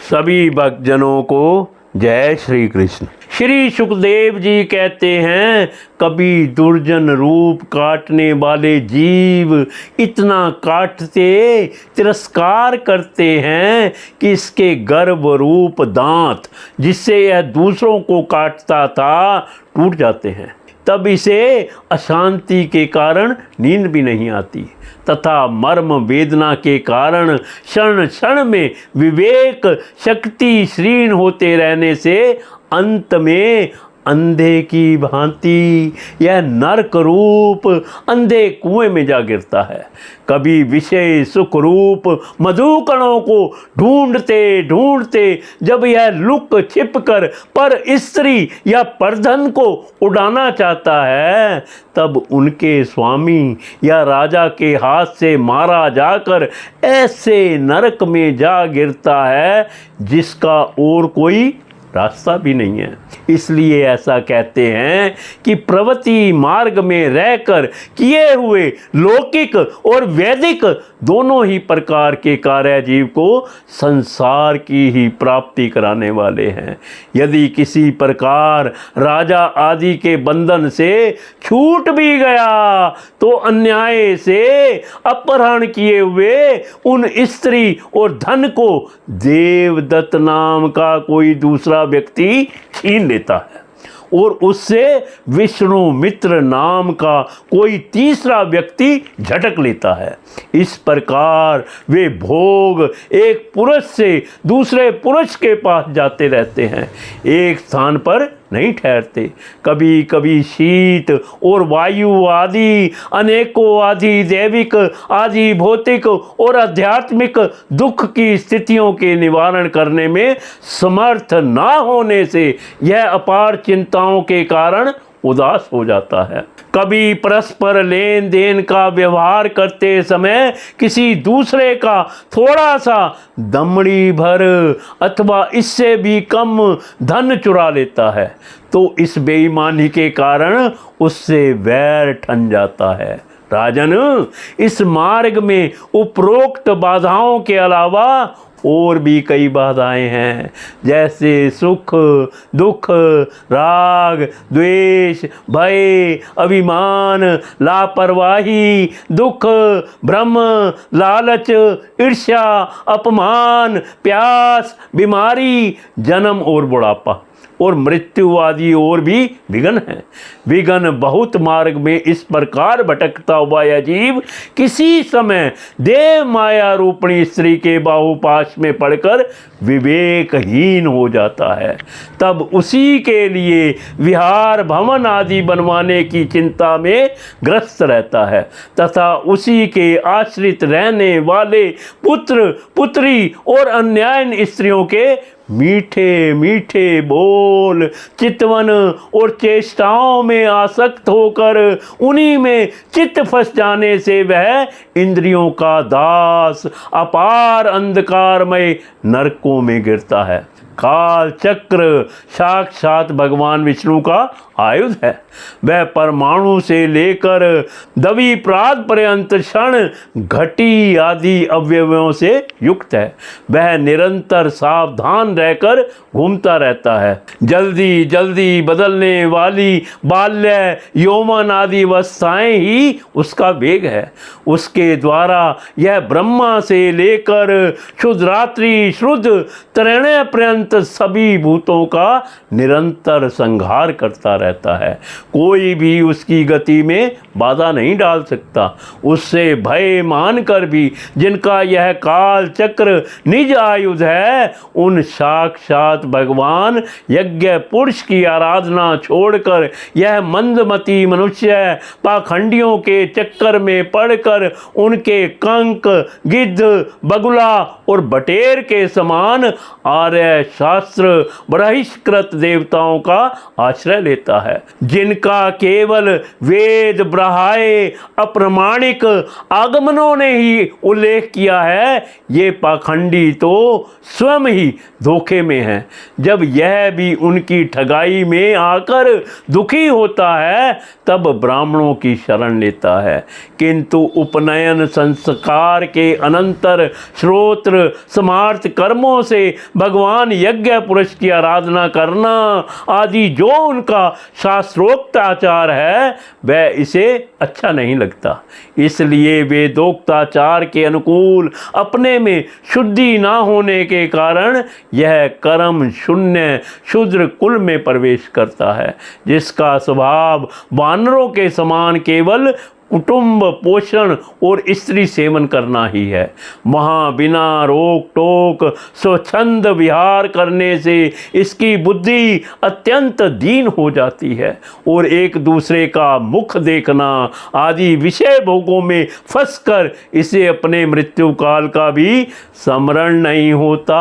सभी भक्तजनों को जय श्री कृष्ण। श्री सुखदेव जी कहते हैं, कभी दुर्जन रूप काटने वाले जीव इतना काटते तिरस्कार करते हैं कि इसके गर्भ रूप दांत जिससे यह दूसरों को काटता था टूट जाते हैं। तब इसे अशांति के कारण नींद भी नहीं आती तथा मर्म वेदना के कारण क्षण क्षण में विवेक शक्ति क्षीण होते रहने से अंत में अंधे की भांति यह नरक रूप अंधे कुएं में जा गिरता है। कभी विषय सुख रूप मधुकणों को ढूंढते ढूंढते जब यह लुक छिप कर पर स्त्री या परधन को उड़ाना चाहता है, तब उनके स्वामी या राजा के हाथ से मारा जाकर ऐसे नरक में जा गिरता है जिसका और कोई रास्ता भी नहीं है। इसलिए ऐसा कहते हैं कि प्रवृत्ति मार्ग में रहकर किए हुए लौकिक और वैदिक दोनों ही प्रकार के कार्य जीव को संसार की ही प्राप्ति कराने वाले हैं। यदि किसी प्रकार राजा आदि के बंधन से छूट भी गया तो अन्याय से अपहरण किए हुए उन स्त्री और धन को देवदत्त नाम का कोई दूसरा व्यक्ति छीन लेता है और उससे विष्णु मित्र नाम का कोई तीसरा व्यक्ति झटक लेता है। इस प्रकार वे भोग एक पुरुष से दूसरे पुरुष के पास जाते रहते हैं, एक स्थान पर नहीं ठहरते। कभी कभी शीत और वायु आदि अनेकों आदि दैविक आदि भौतिक और आध्यात्मिक दुख की स्थितियों के निवारण करने में समर्थ ना होने से यह अपार चिंताओं के कारण उदास हो जाता है। कभी परस्पर लेन देन का व्यवहार करते समय किसी दूसरे का थोड़ा सा दमड़ी भर अथवा इससे भी कम धन चुरा लेता है तो इस बेईमानी के कारण उससे वैर ठन जाता है। राजन, इस मार्ग में उपरोक्त बाधाओं के अलावा और भी कई बाधाएं हैं, जैसे सुख दुख राग द्वेष भय अभिमान लापरवाही दुख भ्रम लालच ईर्ष्या अपमान प्यास बीमारी जन्म और बुढ़ापा और मृत्यु आदि और भी विघ्न हैं। विघ्न बहुत मार्ग में इस प्रकार भटकता हुआ यह जीव किसी समय देव माया रूपणी स्त्री के बाहुपाश में पड़कर विवेकहीन हो जाता है। तब उसी के लिए विहार भवन आदि बनवाने की चिंता में ग्रस्त रहता है तथा उसी के आश्रित रहने वाले पुत्र पुत्री और अन्यायन स्त्रियों के मीठे मीठे बोल चितवन और चेष्टाओं में आसक्त होकर उन्हीं में चित्त फंस जाने से वह इंद्रियों का दास अपार अंधकारमय नरकों में गिरता है। काल चक्र साक्षात भगवान विष्णु का आयुध है। वह परमाणु से लेकर दवी प्राद पर्यंत क्षण घटी आदि अवयवों से युक्त है। वह निरंतर सावधान रहकर घूमता रहता है। जल्दी जल्दी बदलने वाली बाल्य यौवन आदि अवस्थाएं ही उसका वेग है। उसके द्वारा यह ब्रह्मा से लेकर क्षुद्रात्रि श्रुद्ध तृणय पर्यंत सभी भूतों का निरंतर संहार करता रहता है। कोई भी उसकी गति में बाधा नहीं डाल सकता। उससे भय मानकर भी जिनका यह काल चक्र निज आयुध है, उन साक्षात भगवान यज्ञ पुरुष की आराधना छोड़कर यह मंदमती मनुष्य पाखंडियों के चक्कर में पड़कर उनके कंक गिद्ध बगुला और बटेर के समान आर्य शास्त्र बहिष्कृत देवताओं का आश्रय लेता है, जिनका केवल वेद ब्रहाए अप्रमाणिक आगमनों ने ही उल्लेख किया है, ये पाखंडी तो स्वयं ही धोखे में है। जब यह भी उनकी ठगाई में आकर दुखी होता है तब ब्राह्मणों की शरण लेता है, किंतु उपनयन संस्कार के अनंतर श्रोत्र समार्थ कर्मों से भगवान यज्ञ पुरुष की आराधना करना आदि जो उनका शास्त्रोक्त आचार है वह इसे अच्छा नहीं लगता। इसलिए वेदोक्ताचार के अनुकूल अपने में शुद्धि ना होने के कारण यह कर्म शून्य शूद्र कुल में प्रवेश करता है, जिसका स्वभाव वानरों के समान केवल कुटुंब पोषण और स्त्री सेवन करना ही है। वहाँ बिना रोक टोक स्वच्छंद विहार करने से इसकी बुद्धि अत्यंत दीन हो जाती है और एक दूसरे का मुख देखना आदि विषय भोगों में फंसकर इसे अपने मृत्यु काल का भी स्मरण नहीं होता।